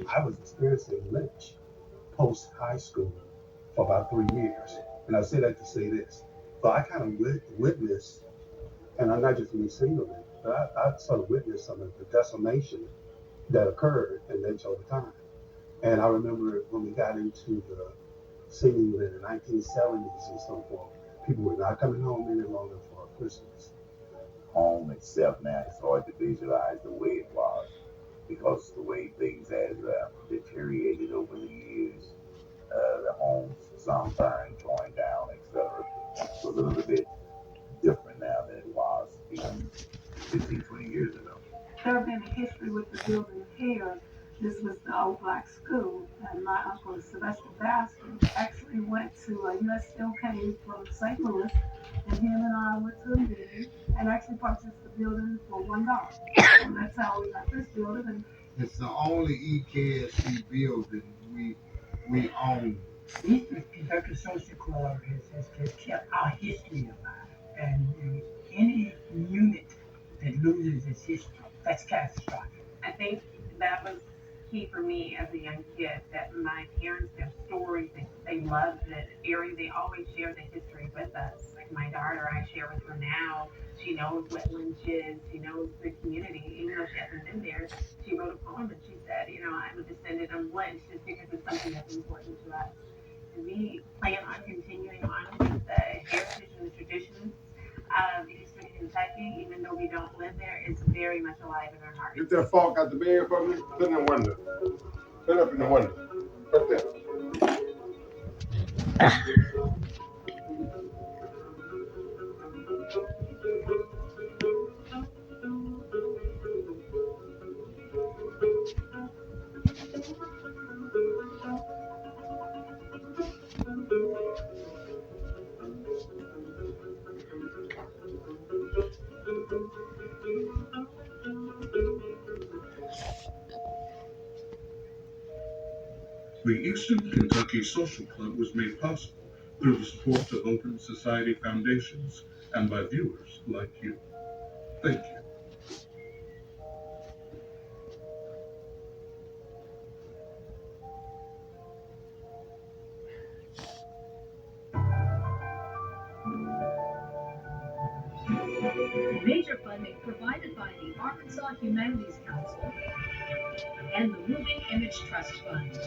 I was experiencing lynch post high school for about 3 years. And I say that to say this. So I kind of witnessed, and I'm not just me single lynch, but I sort of witnessed some of the decimation that occurred in lynch over time. And I remember when we got into the seemingly the 1970s and so forth, people were not coming home any longer for Christmas. Home itself now, it's hard to visualize the way it was because the way things has deteriorated over the years. The homes, some burned, torn down, etc. So it's a little bit different now than it was even 15, 20 years ago. There have been a history with the building here. This was the old black school, and my uncle Sylvester Baskin actually went to a U.S. Steel came from St. Louis, and him and I went to a meeting and actually purchased the building for $1. And that's how we got this building. And it's the only EKSC building we own. Eastern Kentucky Social Club has kept our history alive, and any unit that loses its history, that's catastrophic. I think that was key for me as a young kid, that my parents, their stories, they loved the area. They always share the history with us. Like my daughter, I share with her now. She knows what Lynch is. She knows the community. Even though she hasn't been there, she wrote a poem and she said, I'm a descendant of Lynch just because it's something that's important to us. And we plan on continuing on with the heritage and the traditions of Eastern Kentucky, even though we don't live there, it's very much alive in our hearts. Get that fork out the bed for me. Put it in the window. Put it up in the window. Put that. The Eastern Kentucky Social Club was made possible through the support of Open Society Foundations and by viewers like you. Thank you. Major funding provided by the Arkansas Humanities Council and the Moving Image Trust Fund.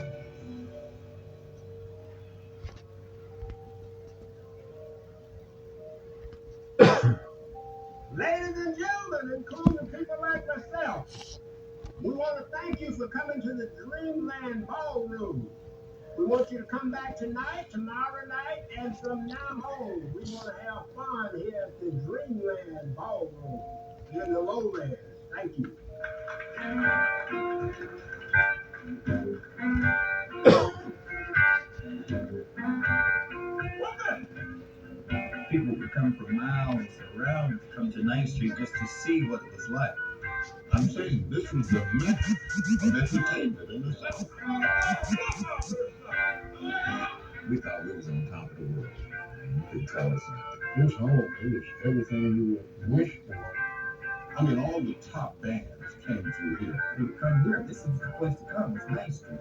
Ladies and gentlemen, including people like myself, we want to thank you for coming to the Dreamland Ballroom. We want you to come back tonight, tomorrow night, and from now on. We want to have fun here at the Dreamland Ballroom in the lowlands. Thank you. People would come from miles around to come to 9th Street just to see what it was like. I'm saying this was the mecca of entertainment in the South. We thought we was on top of the world. You couldn't tell us nothing. This home, it was everything you would wish for. I mean, all the top bands came through here. They would come here. This is the place to come. It's 9th Street.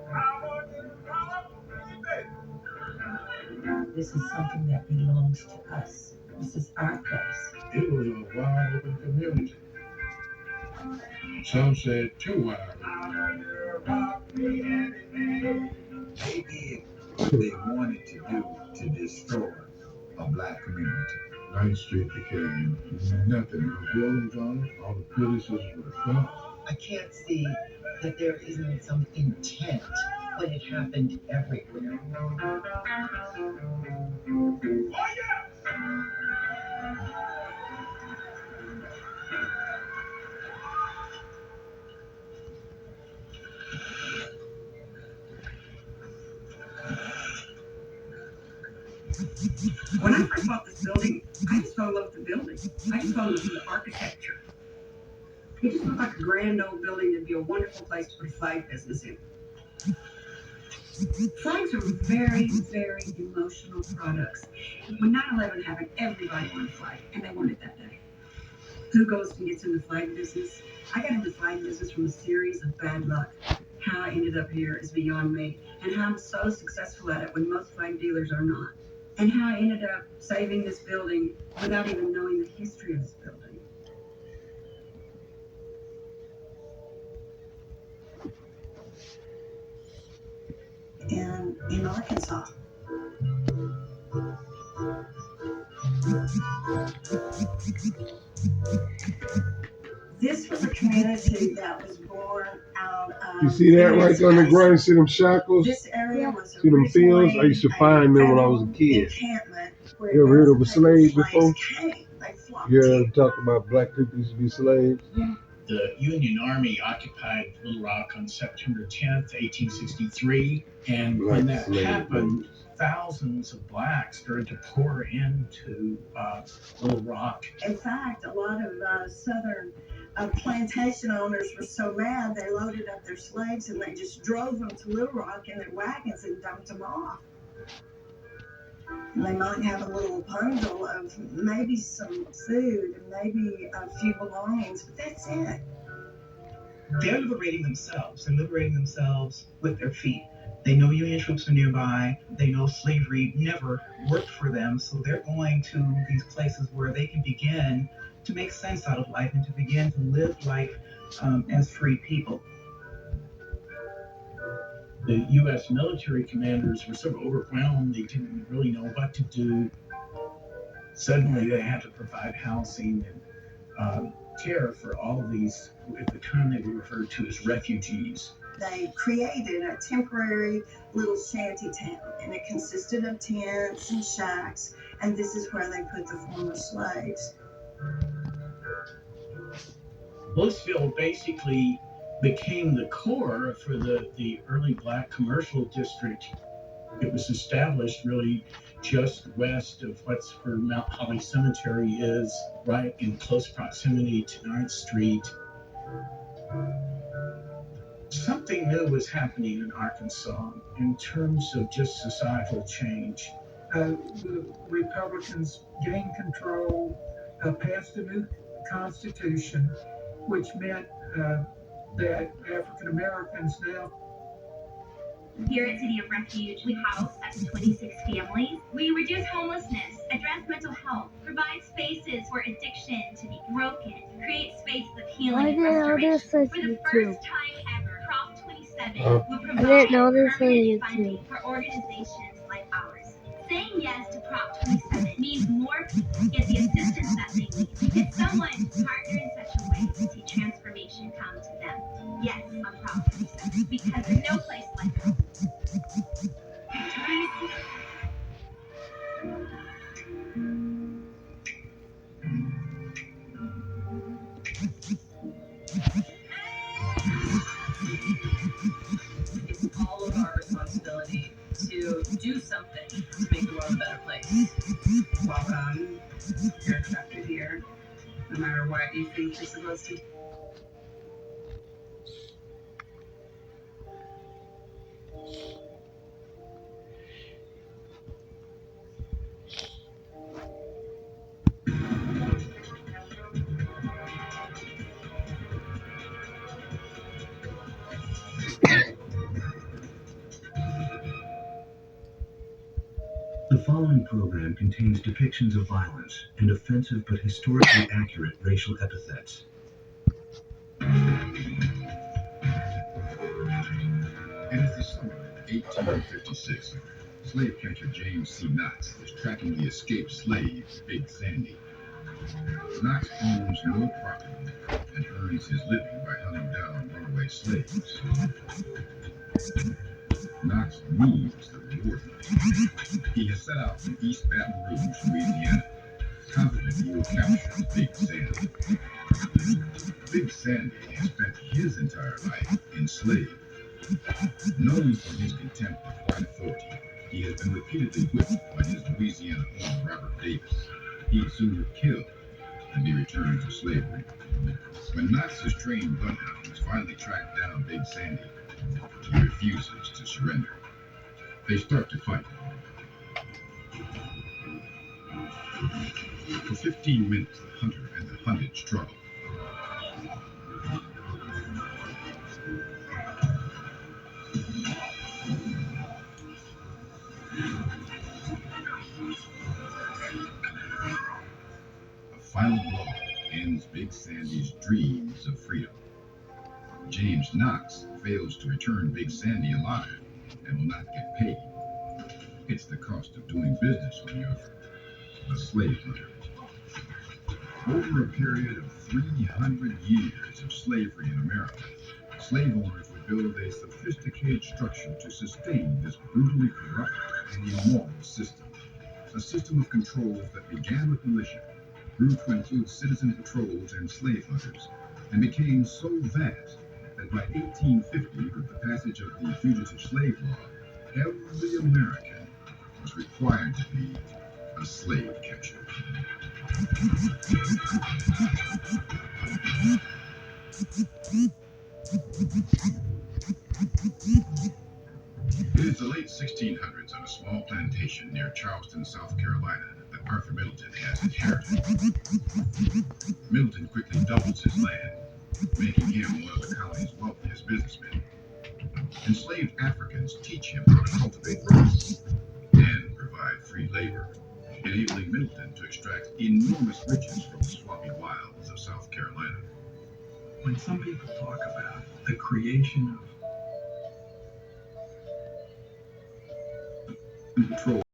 This is something that belongs to us. This is our place. It was a wide open community. Some said too wide. They did what they wanted to do to destroy a black community. 9th Street became nothing. No buildings on it. All the criticisms were false. I can't see that there isn't some intent, but it happened everywhere. Oh, yeah! When I first bought this building, I just fell in love with the building. I just fell in love with the architecture. It just looked like a grand old building that'd be a wonderful place to put a flag business in. Flags are very, very emotional products. When 9/11 happened, everybody wanted a flag, and they wanted that day. Who goes and gets in the flag business? I got in the flag business from a series of bad luck. How I ended up here is beyond me, and how I'm so successful at it when most flag dealers are not. And how I ended up saving this building without even knowing the history of this building. And in Arkansas, this was a community that was born out of. You see that right there on the ground? You see them shackles? This area was See them fields? I used to find them when I was a kid. You ever heard of a slave before? You ever talk about black people used to be slaves? Yeah. The Union Army occupied Little Rock on September 10th, 1863, and Black when that slave happened, owners. thousands of blacks started to pour into Little Rock. In fact, a lot of southern plantation owners were so mad they loaded up their slaves and they just drove them to Little Rock in their wagons and dumped them off. And they might have a little bundle of maybe some food and maybe a few belongings, but that's it. They're liberating themselves and liberating themselves with their feet. They know Union troops are nearby. They know slavery never worked for them, so they're going to these places where they can begin to make sense out of life and to begin to live life as free people. The U.S. military commanders were so overwhelmed they didn't really know what to do. Suddenly they had to provide housing and care for all of these, who at the time they were referred to as refugees. They created a temporary little shanty town, and it consisted of tents and shacks, and this is where they put the former slaves. Blissville basically became the core for the early black commercial district. It was established really just west of what's where Mount Holly Cemetery is, right in close proximity to 9th Street. Something new was happening in Arkansas in terms of just societal change. The Republicans gained control, passed a new constitution, which meant that African Americans now. Here at City of Refuge, we house up to 26 families. We reduce homelessness, address mental health, provide spaces for addiction to be broken, create spaces of healing and restoration. For the first time ever, Prop 27 will provide permanent funding for organizations like ours. Saying yes to Prop 27 means more people get the assistance that they need. It's someone to partner in such a way to see transformation come to them. Yes, on Prop 27, because there's no place like home. It's all of our responsibility to do something to make the world a better place. Welcome. You're accepted here, no matter what you think you're supposed to. The following program contains depictions of violence and offensive but historically accurate racial epithets. It is the summer of 1856. Slave catcher James C. Knox is tracking the escaped slave, Big Sandy. Knox owns no property and earns his living by hunting down runaway slaves. Knox moves the warden. He has set out from East Baton Rouge, Louisiana, confident he will capture Big Sandy. Big Sandy has spent his entire life enslaved. Known for his contempt of white authority, He has been repeatedly whipped by his Louisiana owner, Robert Davis. He'd sooner kill than be returned to slavery. When Knox's trained bloodhounds finally track down Big Sandy, he refuses to surrender. They start to fight. For 15 minutes, the hunter and the hunted struggle. A final blow ends Big Sandy's dreams of freedom. James Knox fails to return Big Sandy alive and will not get paid. It's the cost of doing business when you're a slave hunter. Over a period of 300 years of slavery in America, slave owners would build a sophisticated structure to sustain this brutally corrupt and immoral system. A system of controls that began with militia, grew to include citizen patrols and slave hunters, and became so vast that by 1850, with the passage of the Fugitive Slave Law, every American was required to be a slave catcher. It is the late 1600s on a small plantation near Charleston, South Carolina, that Arthur Middleton has inherited. Middleton quickly doubles his land, making him one of the colony's wealthiest businessmen. Enslaved Africans teach him how to cultivate rice and provide free labor, enabling Middleton to extract enormous riches from the swampy wilds of South Carolina. When some people talk about the creation of Control